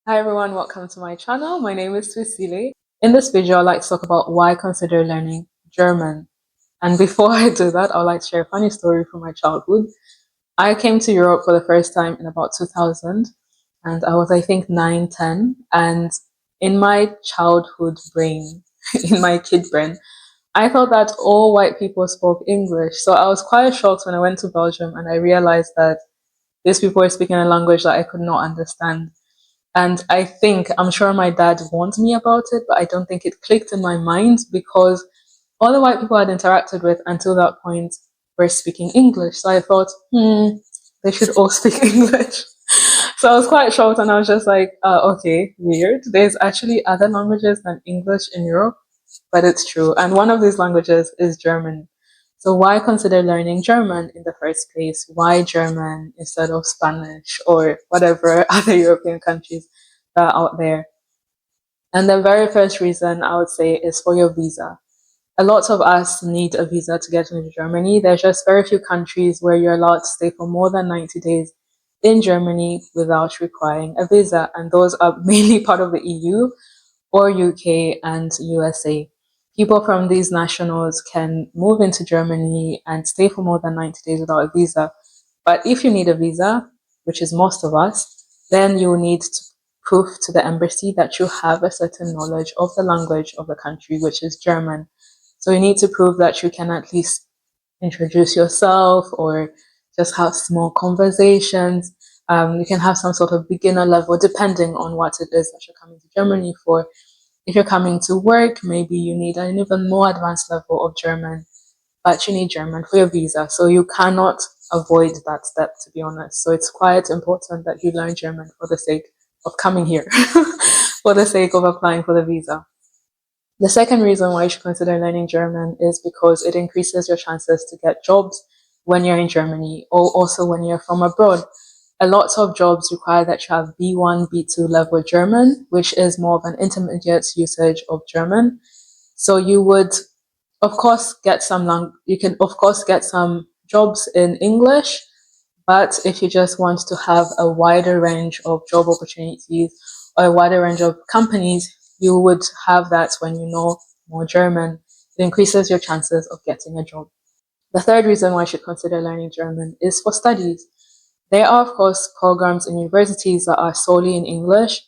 Hi everyone, welcome to my channel. My name is Swissile. In this video, I'd like to talk about why I consider learning German. And before I do that, I'd like to share a funny story from my childhood. I came to Europe for the first time in about 2000, and I was, I think, 9, 10. And in my childhood brain, in my kid brain, I thought that all white people spoke English. So I was quite shocked when I went to Belgium and I realized that these people were speaking a language that I could not understand. And I'm sure my dad warned me about it, but I don't think it clicked in my mind because all the white people I'd interacted with until that point were speaking English. So I thought, they should all speak English. So I was quite shocked and I was just like, okay, weird. There's actually other languages than English in Europe, but it's true. And one of these languages is German. So why consider learning German in the first place? Why German instead of Spanish or whatever other European countries that are out there? And the very first reason I would say is for your visa. A lot of us need a visa to get into Germany. There's just very few countries where you're allowed to stay for more than 90 days in Germany without requiring a visa. And those are mainly part of the EU or UK and USA. People from these nationals can move into Germany and stay for more than 90 days without a visa. But if you need a visa, which is most of us, then you will need to prove to the embassy that you have a certain knowledge of the language of the country, which is German. So you need to prove that you can at least introduce yourself or just have small conversations. You can have some sort of beginner level depending on what it is that you're coming to Germany for. If you're coming to work, maybe you need an even more advanced level of German, but you need German for your visa. So you cannot avoid that step, to be honest. So it's quite important that you learn German for the sake of coming here, for the sake of applying for the visa. The second reason why you should consider learning German is because it increases your chances to get jobs when you're in Germany or also when you're from abroad. A lot of jobs require that you have B1, B2 level German, which is more of an intermediate usage of German. So you would, of course, you can, of course, get some jobs in English, but if you just want to have a wider range of job opportunities or a wider range of companies, you would have that when you know more German. It increases your chances of getting a job. The third reason why you should consider learning German is for studies. There are, of course, programs in universities that are solely in English,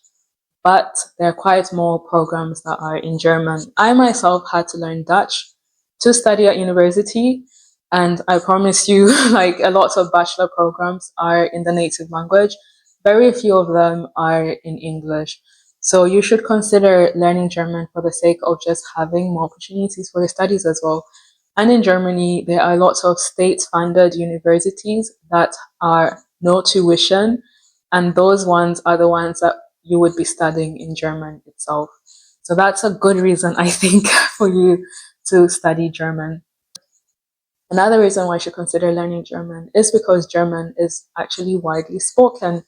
but there are quite more programs that are in German. I myself had to learn Dutch to study at university, and I promise you, like a lot of bachelor programs are in the native language. Very few of them are in English. So you should consider learning German for the sake of just having more opportunities for your studies as well. And in Germany, there are lots of state-funded universities that are no tuition, and those ones are the ones that you would be studying in German itself. So that's a good reason, I think, for you to study German. Another reason why you should consider learning German is because German is actually widely spoken.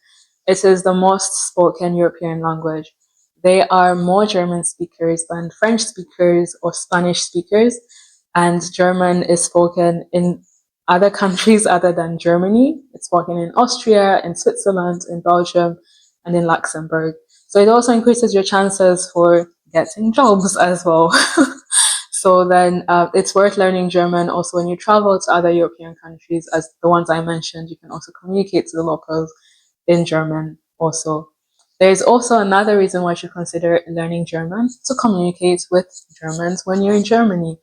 It is the most spoken European language. There are more German speakers than French speakers or Spanish speakers, and German is spoken in other countries other than Germany. It's spoken in Austria, in Switzerland, in Belgium, and in Luxembourg. So it also increases your chances for getting jobs as well. So then it's worth learning German also when you travel to other European countries, as the ones I mentioned. You can also communicate to the locals in German also. There's also another reason why you should consider learning German to communicate with Germans when you're in Germany.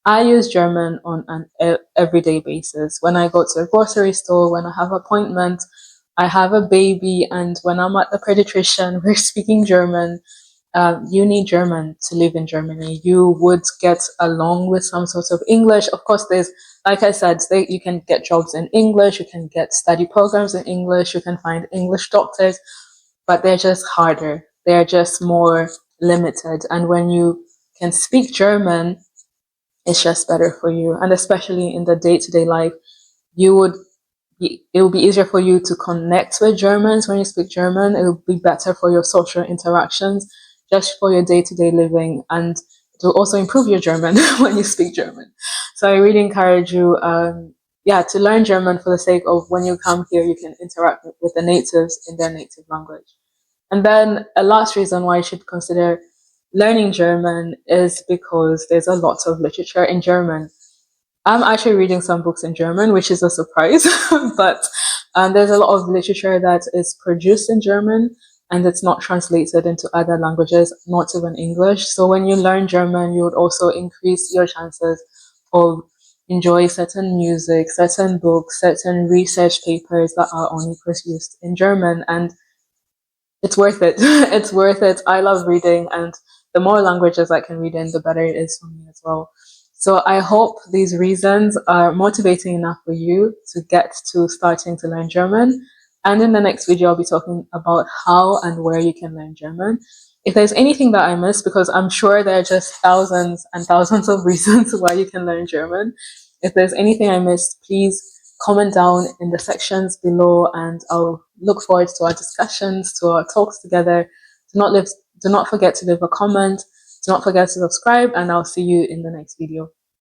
I use German on an everyday basis. When I go to a grocery store, when I have appointments, I have a baby, and when I'm at the pediatrician, we're speaking German. You need German to live in Germany. You would get along with some sort of English. Of course, like I said, you can get jobs in English, you can get study programs in English, you can find English doctors, but they're just harder. They're just more limited. And when you can speak German, it's just better for you. And especially in the day-to-day life, you would it will be easier for you to connect with Germans when you speak German. It will be better for your social interactions, just for your day-to-day living, and it will also improve your German when you speak German. So I really encourage you, to learn German for the sake of when you come here, you can interact with the natives in their native language. And then a last reason why you should consider learning German is because there's a lot of literature in German. I'm actually reading some books in German, which is a surprise, but there's a lot of literature that is produced in German and it's not translated into other languages, not even English. So when you learn German, you would also increase your chances of enjoying certain music, certain books, certain research papers that are only produced in German. And it's worth it. It's worth it. I love reading, and the more languages I can read in, the better it is for me as well. So I hope these reasons are motivating enough for you to get to starting to learn German. And in the next video, I'll be talking about how and where you can learn German. If there's anything that I missed, because I'm sure there are just thousands and thousands of reasons why you can learn German. If there's anything I missed, please comment down in the sections below, and I'll look forward to our discussions, to our talks together. Do not forget to leave a comment. Do not forget to subscribe, and I'll see you in the next video.